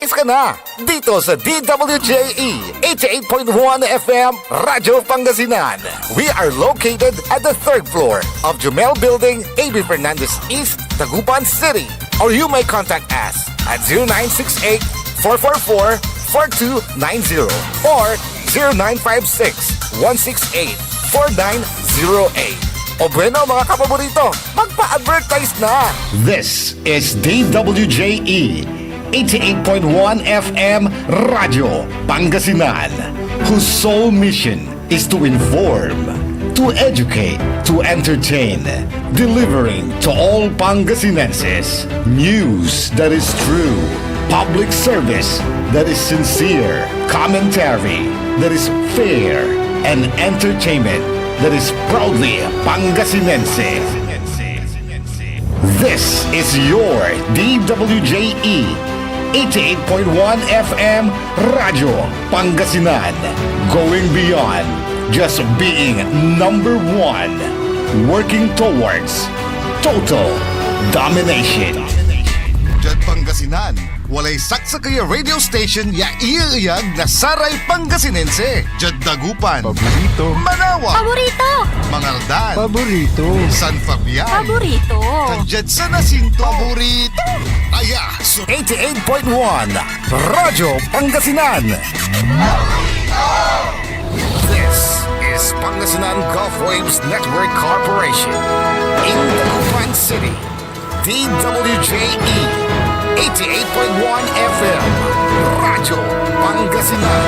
Is ka na dito sa DWJE 88.1 FM Radyo Pangasinan. We are located at the third floor of Jumel Building, A.B. Fernandez East, Tagupan City. Or you may contact us at 0968-444-4290 or 0956-168-4908. O bueno mga kapaborito, magpa-advertise na! This is DWJE 88.1 FM Radio Pangasinan, whose sole mission is to inform, to educate, to entertain, delivering to all Pangasinenses news that is true, public service that is sincere, commentary that is fair, and entertainment that is proudly Pangasinense. This is your DWJE 88.1 FM Radio Pangasinan, going beyond just being number one, working towards total domination. Diyan Pangasinan, walay saksa kaya radio station ya iyaiyag na saray Pangasinense. Diyan Dagupan, Paborito. Manawa, Paborito! Mangaldan, Paborito. San Fabian, Paborito! Diyan sa Nasinto, Paborito. Aya, so 88.1 Radyo Pangasinan. This is Pangasinan Gulf Waves Network Corporation in Tagupan City. DWJE 88.1 FM Radyo Pangasinan.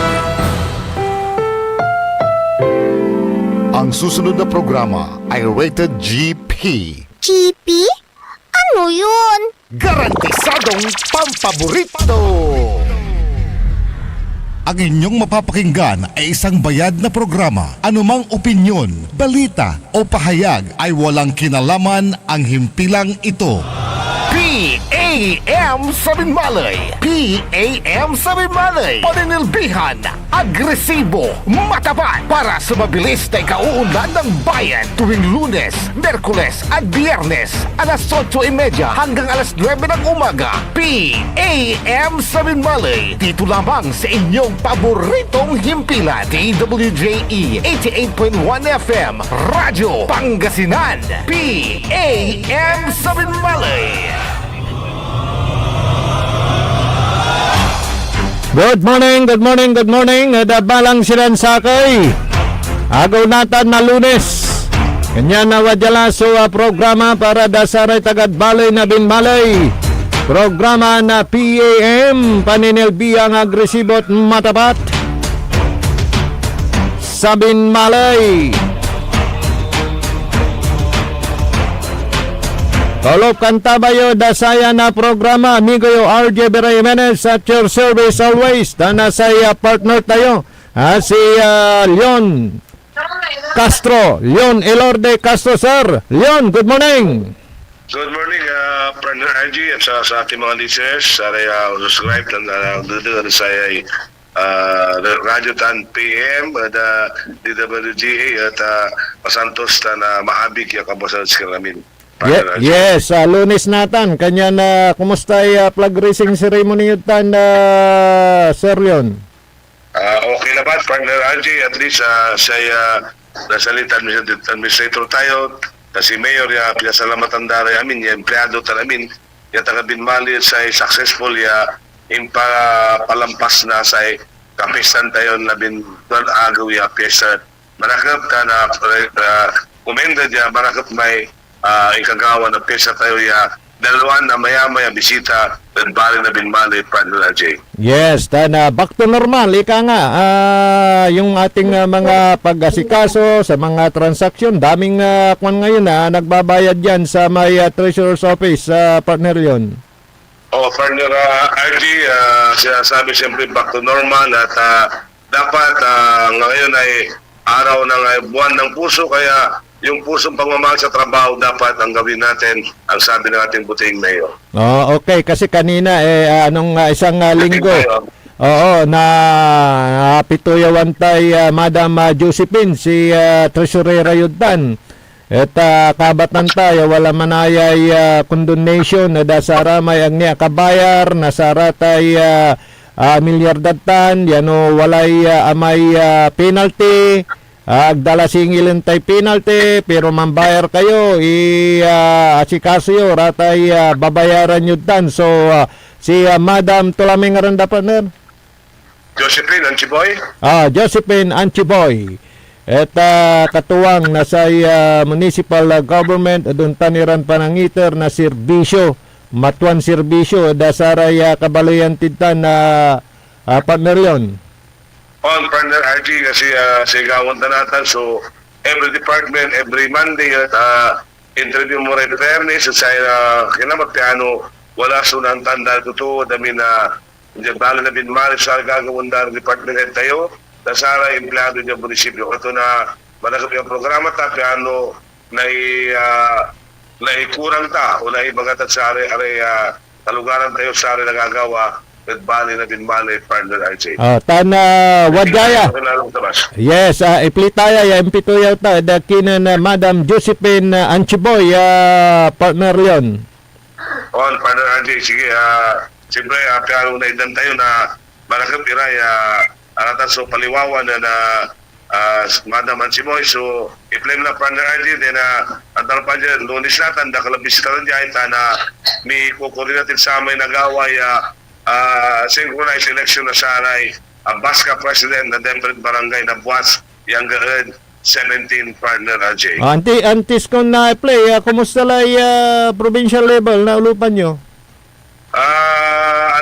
ang susunod na programa ay rated GP. GP? Ano yun? Garantisadong pampaborito. Ang inyong mapapakinggan ay isang bayad na programa. Anumang opinyon, balita o pahayag ay walang kinalaman ang himpilang ito. PAM Sabinmalay. PAM Sabinmalay. Paninilbihan, agresibo, matapat para sa mabilis na ikauunlad ng bayan tuwing Lunes, Merkules at Biyernes alas 8:30 hanggang alas 9 ng umaga. PAM Sabinmalay. Dito lamang sa inyong paboritong himpilan. DWJE 88.1 FM Radyo Pangasinan. PAM Sabinmalay. Good morning. Nadabalang silang sakay. Agaw natan na Lunes. Kanya na wadala so programa para dasaray tagad balay na binmalay. Programa na PAM, paninilbiang agresibo at matapat. Sa binmalay. Tolop kantabayo dasaya na programa amigo yo RJ Jimenez at your service always. Dana sa partner tayo si Leon Castro, Leon Elorde Castro sir. Leon, good morning. Good morning, partner RG at sa ating mga listeners. Saray subscribe na nagdudungan sa Radio Tan PM at DWGA at Pasantos na maabig yung kabasan sa karamin. Yes, Lunes natan. Kanya na kumusta flag racing ceremony yun tan Sir Leon? Okay na ba, partner RG? At least siya nasalita administrator tayo. Kasi mayor ya pinasalamatan daray amin, ya empleyado ta namin, ya taga Binmali sa successful ya palampas na sa kapistan tayo na agaw ya piyesa. Marakap ta na kumenda ya marakap may ikagawa na piyesa tayo ya dalawan na maya-maya bisita at bali na Binmali, partner RG. Yes, na back to normal. Ika nga, yung ating mga pag-asikaso sa mga transaksyon, daming kwan ngayon nagbabayad yan sa may treasurer's office, partner yun. Partner RG, sinasabi siyempre back to normal at dapat ngayon ay araw ng buwan ng puso, kaya yung pusong pagmamahal sa trabaho dapat ang gawin natin, ang sabi ng ating buting mayor. Okay, kasi kanina isang linggo. Oo, na pituyawan tay Madam Josephine, si Treasurer Rayudan. Et kabatan tayo, wala manayay condonation na dasaramay ang niya kabayar, nasaratay milyardatan, yano walay amay penalty, agdala singilin tay penalty, pero mambayar kayo, asikaso yo, ratay babayaran nyo dan. So, si Madam Tulaming Aranda, partner? Josephine Anchiboy. Josephine Anchiboy. At katuwang na sa municipal government, doon taniran panangiter na serbisyo, matuan serbisyo, dasaray kabalayan tintan na partner yon. On partner RG kasi sigawan tanatan, so every department, every Monday interview mo rin fairness sa kinamagpiano wala sunang tanda totoo dami na hindi bala na binmari sa gagawin na department head tayo dasara empleyado niya munisipyo ito na malagap yung programa ta piano na ikurang ta o na ibagat at sa talugaran tayo sa nagagawa at bali na binmali partner RJ. Tana wadaya. Yes, iplitaya ya impito yata dakinan Madam Josephine Anchiboy partner yon. On partner RJ, sige siyempre piano na idan tayo na malagap iray aratan so paliwawan na Madam Anchiboy, so i-play na partner RJ din na antar pa dyan, lunis natin, nakalabis ka rin dyan, na may kukurinatin sa amay nagaway synchronized election na saray Baska President na different barangay na buwas yung 17 partner RJ. Antis ko na i-play, kumusta lay provincial level na ulupan nyo?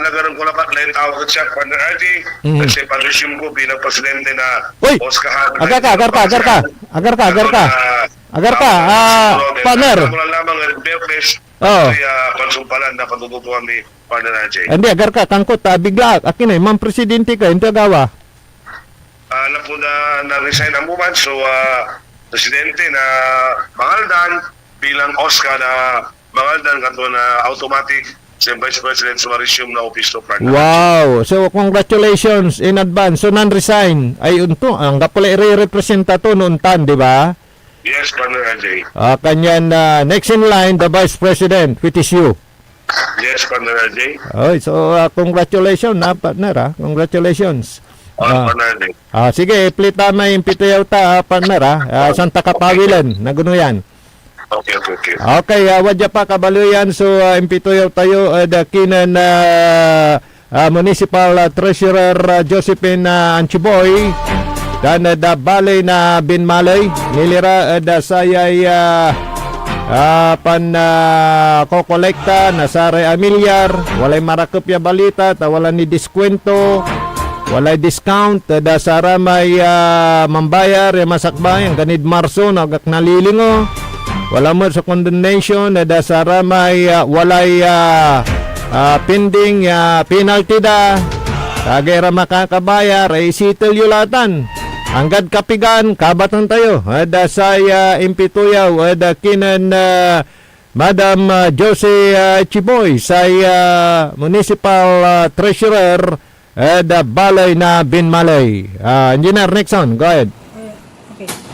Nagaroon ko lapat na yung tawag siya partner RJ kasi pag-resume ko bilang presidente na Oscar agar ka partner wala lamang pansumpalan na patututuan ni partner RJ. Hindi agar ka kangkot bigla akin ma'am presidente ka hindi agawa alam po na resign ang buwan so presidente na Mangaldan bilang Oscar na Mangaldan kato na automatic si Vice President sa resume na office to partner. Wow! So, congratulations in advance. So, non-resign. Ay, unto, ang kapula i-representa to noon tan, di ba? Yes, partner RJ. Kanyan, next in line, the Vice President, which is you. Yes, partner RJ. Okay, so, congratulations na, partner, Congratulations. Partner RJ. Sige, plita na yung pitayaw ta, partner, Santa Kapawilan, na gano yan. Okay. Okay, wadya pa kabaluyan. So, impitoyaw tayo dakinan Municipal Treasurer Josephine Anchiboy dan da balay na binmalay nilira da sayay kokolekta na saray amilyar walay marakop ya balita ta wala ni diskwento walay discount da saramay mambayar ya masakbay ang ganid Marso nagak nalilingo wala mo sa condemnation na dasara may walay pending penalty da kagera makakabayar ay sitil yulatan anggad kapigan kabatan tayo dasay impituyaw dakinan Madam Jose Chiboy say Municipal Treasurer da Balay na Binmalay. Engineer Nixon, go ahead.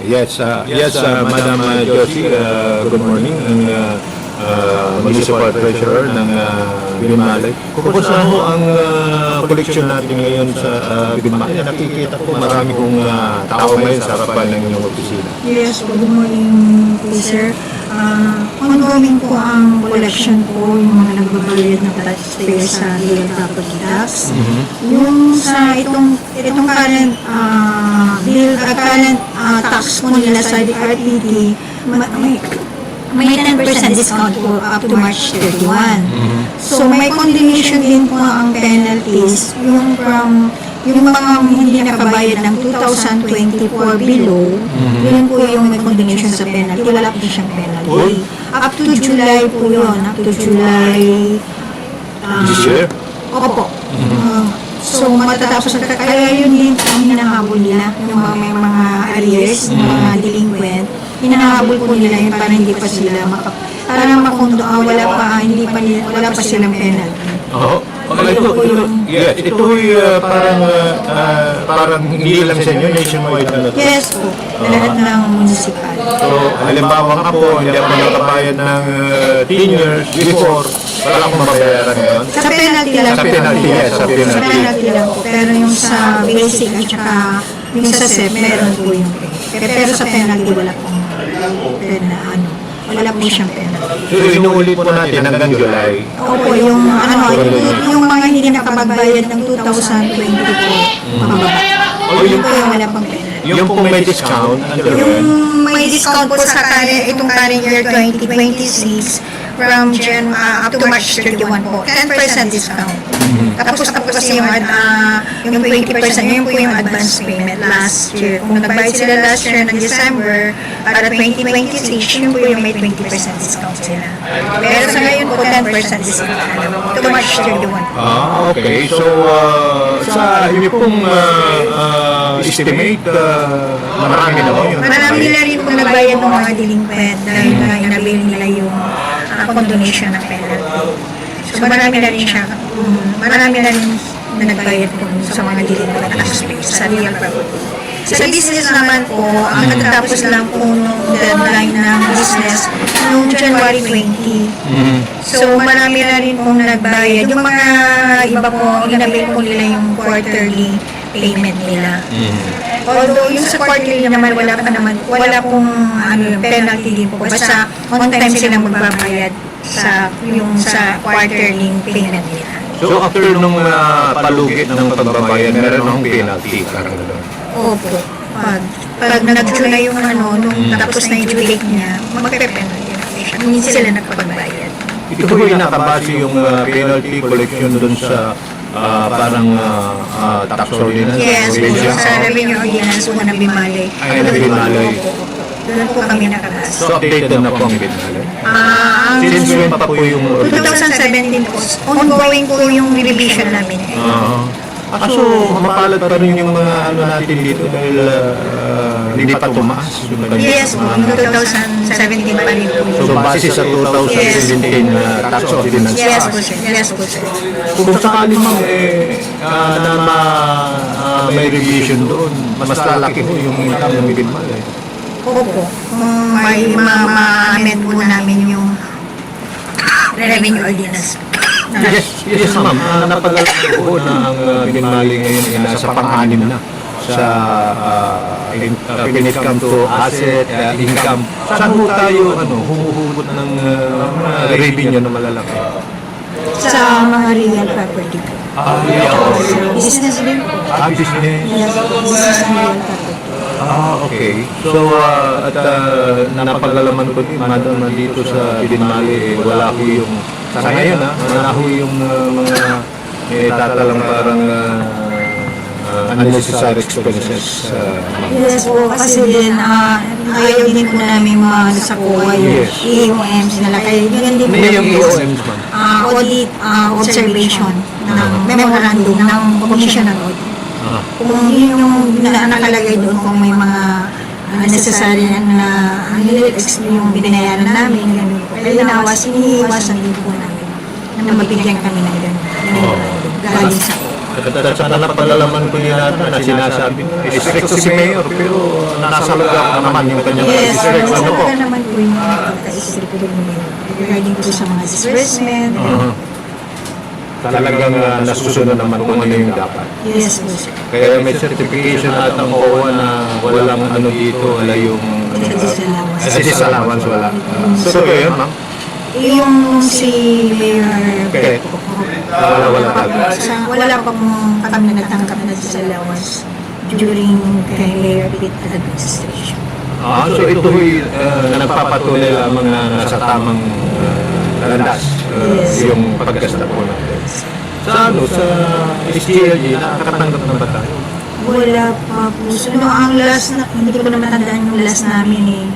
Yes, Madam Josie, good morning. Municipal Treasurer ng Binmalay. Kumusta ho ang koleksyon natin ngayon sa Binmalay? Nakikita ko marami kong tao ngayon sa harapan ng inyong opisina. Yes, good morning po sir. Ongoing po ang collection po, yung mga nagbabayad ng taxpayer sa real property tax. Yung sa itong current current tax po nila sa RTD, may 10% discount po up to March 31. So may condemnation din po ang penalties, yung mga hindi nakabayad ng 2024 below, yun po yung may condemnation sa penalty. Wala po siyang penalty. Up to July po yun. Up to July. This year? Opo. So matatapos na kaya yun din ang hinahabol nila. Yung may mga arrears, yung mga delinquent. Hinahabol po nila yun para hindi pa sila wala pa silang penalty. Oo. Ito'y parang hindi lang sa inyo, nationwide na ito. Yes po, lahat ng municipal. So, halimbawa nga po, hindi ako nakabayad ng 10 years before, wala akong mabayaran ngayon. Sa penalty lang Sa po. penalty, yes, sa Sa penalty. penalty lang po. Pero yung sa basic at saka yung sa SEP, meron po yung pero sa penalty wala pong wala po siyang penalty. So, inuulit po natin hanggang July. Opo, yung mga hindi nakapagbayad ng 2024, mababa. Yun po yung wala pang penalty. Yung pong may discount, under Yung may discount po sa itong current year 2026 from up to March 31 po, 10% discount. Tapos yung 20%, yun po yung advance payment last year. Kung nagbayad sila last year ng December para 2026, yun po yung may 20% discount sila. Pero sa ngayon po, 10% discount to March 31. Okay. So, sa inyo pong estimate, marami na po yun. Marami na rin po nagbayad ng mga delinquent dahil na inabil nila yung condonation ng penalty. So marami na rin siya, marami na rin na nagbayad po sa mga delinquent taxpayers sa real property. Sa business naman po, ang natatapos lang po nung deadline ng business noong January 20. So marami na rin pong nagbayad. Yung mga iba po, inabil po nila yung quarterly payment nila. Although yung sa quarterly naman wala pong penalty din po. Basta on time sila magbabayad sa quarterly payment nila. So, after nung palugit ng pagbabayad, meron akong penalty. Parang gano'n. Opo. Pag nag-due na yung nung tapos na yung due date niya, magpe-penalty na po siya. Hindi sila nagpapagbayad. Ito po yung nakabase yung penalty collection dun sa parang tax ordinance. Yes, provision. sa revenue ordinance po na Bimali. Ay, na Bimali. Doon po kami nakabase. So, updated na po ang Bimali. Ang Since when pa po yung 2017 po, ongoing po yung revision namin. So, mapalad pa rin yung mga natin dito dahil hindi pa tumaas. Yung kanyang Yes po, yung 2017 pa rin po. So, base sa 2017 tax ordinance. Yes po sir, yes po sir. Kung sakali mang may revision doon, mas lalaki po yung income ng Bimali. Opo, kung may ma-amend po namin yung revenue ordinance. Yes ma'am. Napag-alam ko na ang Bimali ngayon ay nasa pang-anim na sa when it comes to asset, income. Saan mo tayo humuhugot ng revenue na malalaki? Sa mga real property po. Business din po. Business. Yes, business and real property. Okay. So, at napag-alaman ko din, madam, na dito sa Bimali, wala ko yung, sa ngayon, wala ko yung mga tatalang parang unnecessary expenses. Yes po, kasi din, ayaw din po namin sa COA yung Yes. EOMs nila. Kaya yun din po May yung EOMs, ma'am. audit observation ng memorandum ng Commission on Audit. Kung yun yung nakalagay doon, kung may mga necessary na yung binayaran namin, ganun po. Kaya iniiwasan din po namin na mabigyan kami ng ganun. Galing sa At sana napag-alaman ko yun na sinasabi, strict si Mayor, pero nasa lugar naman yung kanyang Yes, strict. Ano po? wala naman po yung pagka-strict po regarding po sa mga disbursement. Talagang nasusunod naman kung ano yung dapat. Yes po sir. Kaya may certification at ang COA na walang dito, wala yung disallowance, wala. So, yun, ma'am. Yung si Mayor Okay. Wala talaga. wala pa pong kami nagtanggap na disallowance during kay Mayor Pitt administration. So ito'y nagpapatunay lamang na nasa tamang landas yung paggasta po natin. Sa SGLG, nakakatanggap na ba tayo? Wala pa po. So, ang last na, hindi ko na matandaan yung last namin eh.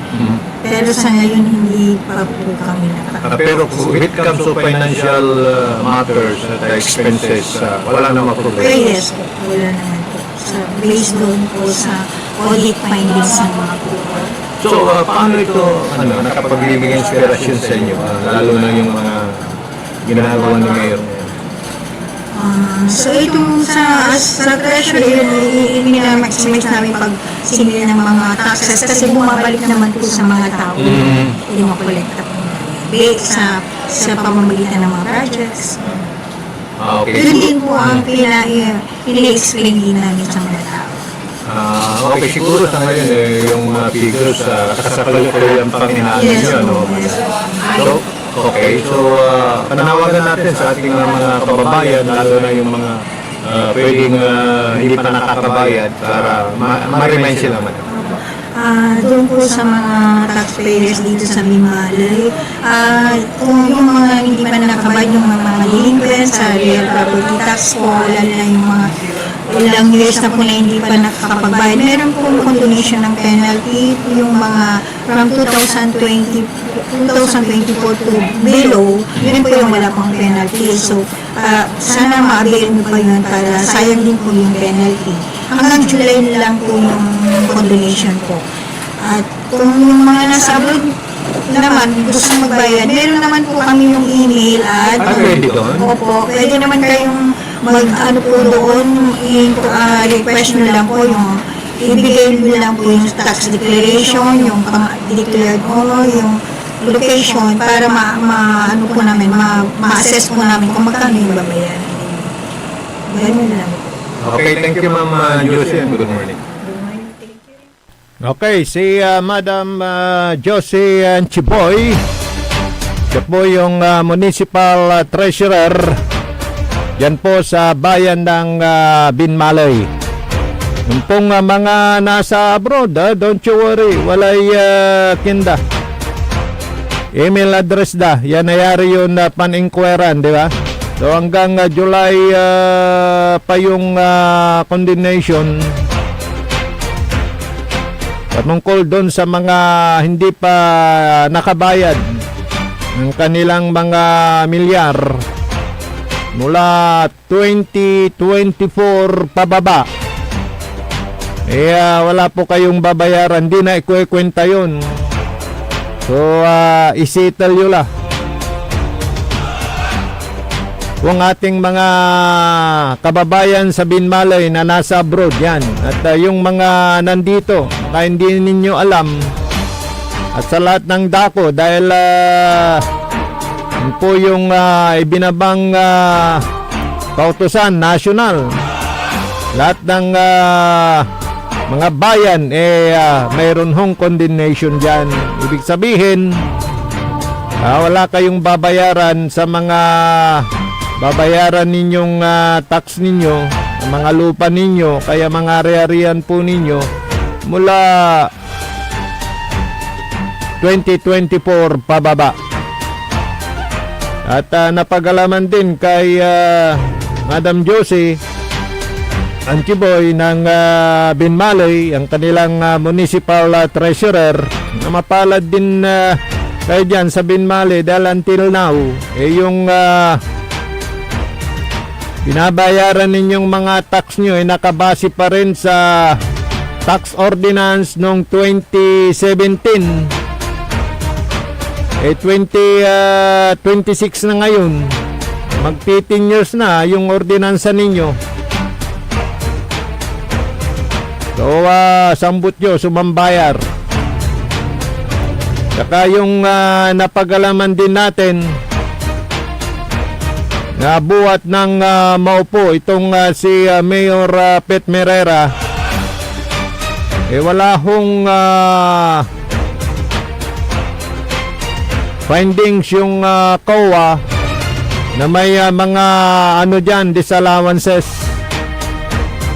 Pero sa ngayon, hindi pa po kami nakatanggap. Pero when it comes to financial matters at expenses, wala namang problema. Yes po, wala naman po. So, based doon po sa audit findings ng mga po. So, paano ito nakapagbibigay inspirasyon sa inyo? Lalo na yung mga ginagawa ni Mayor. So itong sa treasury, minamaximize namin pag sinili ng mga taxes kasi bumabalik naman po sa mga tao. Yung makolekta po sa pamamagitan ng mga projects. Okay. Yun din po ang pina-explain din namin sa mga tao. Okay, siguro sa ngayon yung mga figures kasalukuyan pang inaano Yes, nyo, ano? yes. So, okay, so panawagan natin sa ating mga kababayan, lalo na yung mga pwedeng hindi pa nakakabayad para ma-remind sila man. Doon po sa mga taxpayers dito sa Bimalay, kung yung mga hindi pa nakabayad, yung mga delinquent sa real property tax po, lalo na yung mga ilang years na po na hindi pa nakakapagbayad, meron po condonation ng penalty, yung mga from 2024 to below, yun po yung wala pang penalty. So, sana ma-avail mo pa yun para sayang din po yung penalty. Hanggang July lang po yung condonation po. At kung yung mga nasa abroad naman gusto magbayad, meron naman po kami yung email at Pwede doon? Opo, pwede naman kayong mag-ano po doon, request nyo lang po yung ibigay nyo lang po yung tax declaration, yung declared honor, yung location para ano po namin, ma-assess po namin kung magkano yung babayaran. Ganun lang. Okay, thank you Ma'am Josie and good morning. Okay, si Madam Josie Chiboy. Siya po yung municipal treasurer yan po sa bayan ng Binmalay. Yung pong mga nasa abroad, don't you worry, walay kinda. Email address da, yan nayari yun pan-inquiran, di ba? So hanggang July pa yung condemnation patungkol doon sa mga hindi pa nakabayad ng kanilang mga milyar mula 2024 pababa. Wala po kayong babayaran, di na ikukwenta yun. So isettle yun la. Kung ating mga kababayan sa Binmalay na nasa abroad yan at yung mga nandito na hindi ninyo alam at sa lahat ng dako dahil yun po yung ibinabang kautusan national, lahat ng mga bayan mayroon hong condemnation dyan. Ibig sabihin wala kayong babayaran sa mga babayaran ninyong tax ninyo, mga lupa ninyo, kaya mga ari-arian po ninyo mula 2024 pababa. At napagalaman din kay Madam Josie Anchiboy ng Binmalay, ang kanilang municipal treasurer, na mapalad din kayo dyan sa Binmalay dahil until now yung binabayaran ninyong mga tax nyo nakabase pa rin sa tax ordinance noong 2017. 2026 na ngayon, mag 15 years na yung ordinansa ninyo. So sambut nyo sumambayar. Saka yung napagalaman din natin na buhat ng maupo itong si Mayor Pet Merera, wala hong findings yung COA na may mga dyan, disallowances.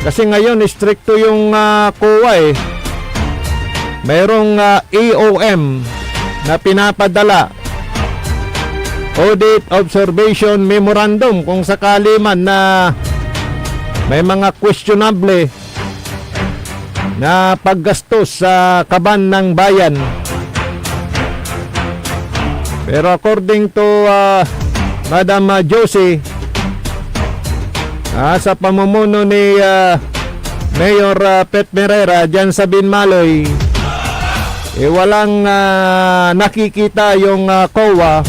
Kasi ngayon stricto yung COA mayroong EOM na pinapadala, Audit Observation Memorandum, kung sakali man na may mga questionable na paggastos sa kaban ng bayan. Pero according to Madam Josie, sa pamumuno ni Mayor Pet Merera dyan sa Binmalay, walang nakikita yung COA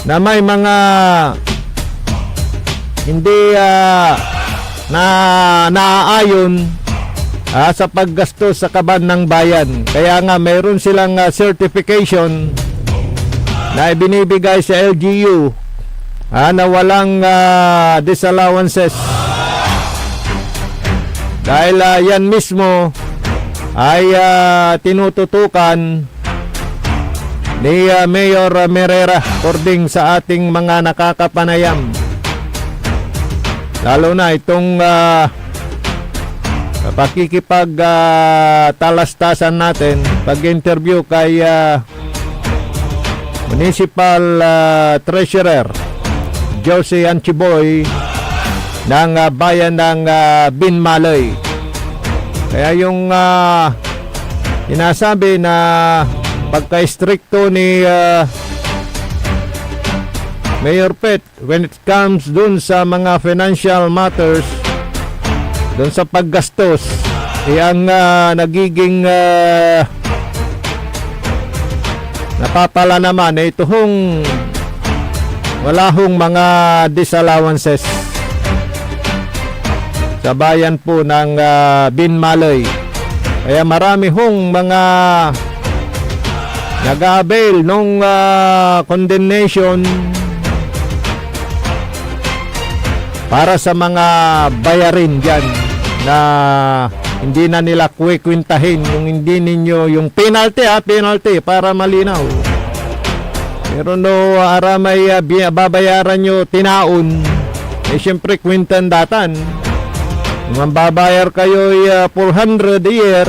na may mga hindi naaayon sa paggastos sa kaban ng bayan. Kaya nga mayroon silang certification na ibinibigay sa LGU na walang disallowances. Dahil yan mismo ay tinututukan ni Mayor Merera according sa ating mga nakakapanayam. Lalo na itong talastasan natin pag-interview kay Municipal Treasurer Josie Anchiboy ng bayan ng Binmalay. Kaya yung sinasabi na pagka-stricto ni Mayor Pet when it comes dun sa mga financial matters, dun sa paggastos, ang nagiging napapala naman ito hong wala hong mga disallowances sa bayan po ng Binmalay. Kaya marami hong mga nag-avail nung condemnation para sa mga bayarin dyan na hindi na nila kwintahin yung hindi ninyo yung penalty para malinaw. Pero no aramay babayaran nyo tinaon, siyempre kwintan datan. Kung babayar kayo 400 a year,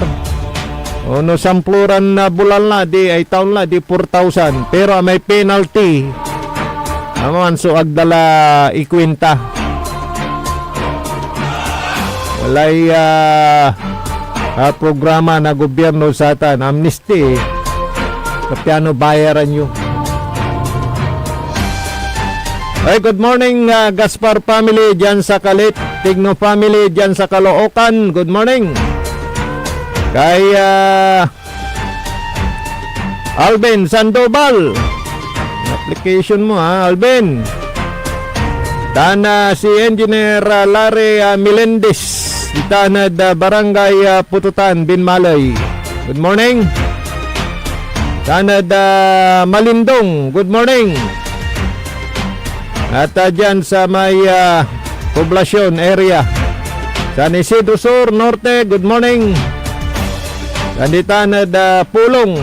o no sampluran na bulan na di ay taon na di 4,000, pero may penalty naman so agdala ikwinta. Walay programa na gobyerno sa atan amnesty kapyano bayaran nyo. Hey, good morning Gaspar family dyan sa Kalit, Tigno family dyan sa Caloocan, good morning. Kay Alvin Sandoval, application mo Alvin. Tana si Engineer Larry Melendez, itanad Barangay Pututan, Binmalay, good morning. Tanad Malindong, good morning. At dyan sa may poblasyon area San Isidro Sur Norte, good morning. Tanad Pulong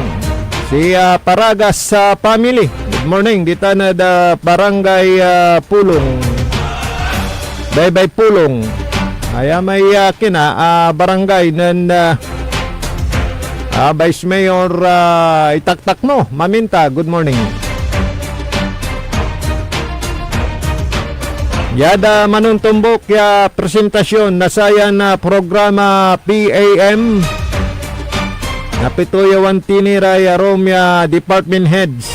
si Paragas sa family, good morning. Tanad Barangay Pulong, Baybay Pulong. Ay may barangay ng Vice Mayor Itaktakno Maminta, good morning. Yada manuntumbok ya presentasyon na sayan na programa PAM napituyawan tinira ya Romya Department Heads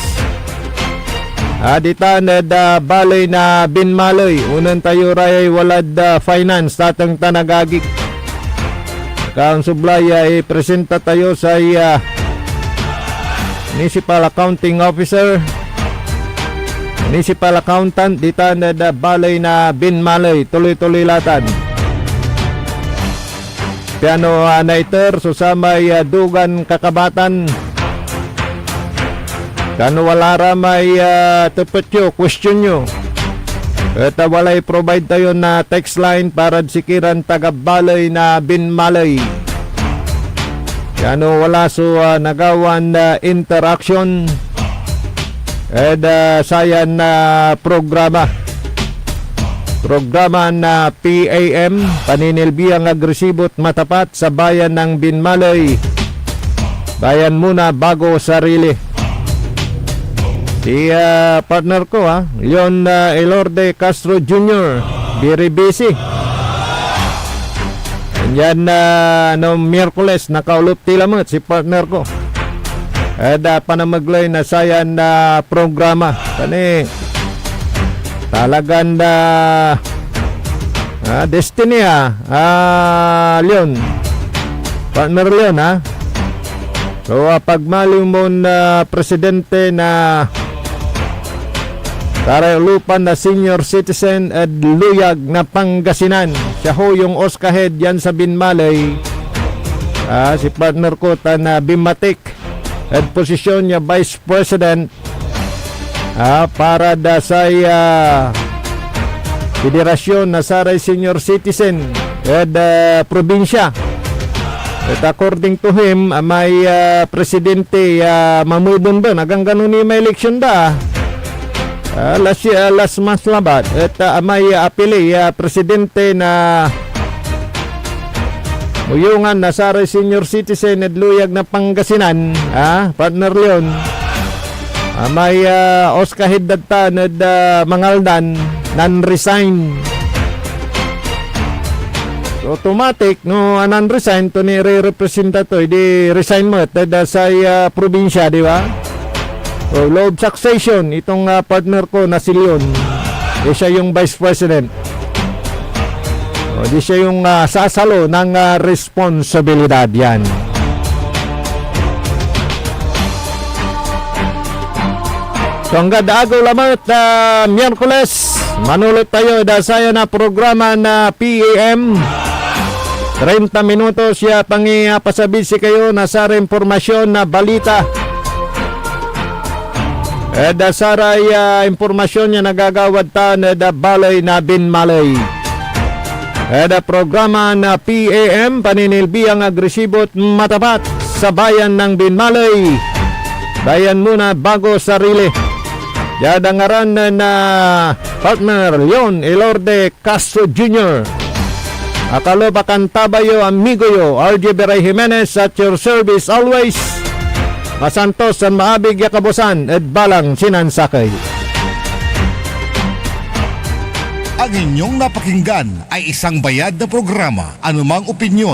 Aditanad balay na Binmalay. Unan tayo ray walad finance tatang tanagagik. Kaang sublaya presenta tayo sa Municipal Accounting Officer, Municipal Accountant, ditanad balay na Binmalay. Tuloy-tuloy latan. Piano naiter susamay dugan kakabatan. Kano wala ramay tupet nyo, question nyo. At walay provide tayo na text line para sikiran tagabalay na Binmalay. Kano wala so nagawan interaction. At sayan na programa. Programa na PAM, paninilbiyang agresibot matapat sa bayan ng Binmalay. Bayan muna bago sarili. Si partner ko Leon Elorde Castro Jr. very busy. Yan no Miyerkules nakaulot tilamot si partner ko. Panamaglay na sayan na programa. Kani talagang destiny Leon. Partner Leon So pagmaliw mo na presidente na Lupan na senior citizen at luyag na Pangasinan. Siya ho yung Oscar-head yan sa Binmalay. Si partner ko na Bimatik at posisyon niya Vice President para da sa federasyon na saray senior citizen at probinsya. At according to him, may presidente mamudon doon. Hanggang ganun ni may election da. Last month labat. At may apili presidente na uyungan na saray senior citizen at luyag na Pangasinan. Partner Leon. May Oscar Hidadtan at Mangaldan non-resign. So, automatic no non-resign to ni re-representa to di resign mo at sa probinsya, di ba? So, law of succession itong partner ko na si Leon. Siya yung vice president. Di siya yung sasalo ng responsibilidad yan. So hanggang agaw lamang Miyerkules, manulot tayo dasaya na programa na PAM. 30 minutos siya pangipasabisi kayo na sa impormasyon na balita. Dasaray impormasyon niya nagagawad ta na balay na Binmalay. Programa na PAM paninilbiang agresibo at matapat sa bayan ng Binmalay. Bayan muna bago sarili. Yadangaran na partner Leon Elorde Castro Jr. Akalobakan tabayo amigo yo RJ Beray Jimenez at your service always. Masantos at maabig yakabusan at balang sinansakay. Ang inyong napakinggan ay isang bayad na programa. Anumang opinyon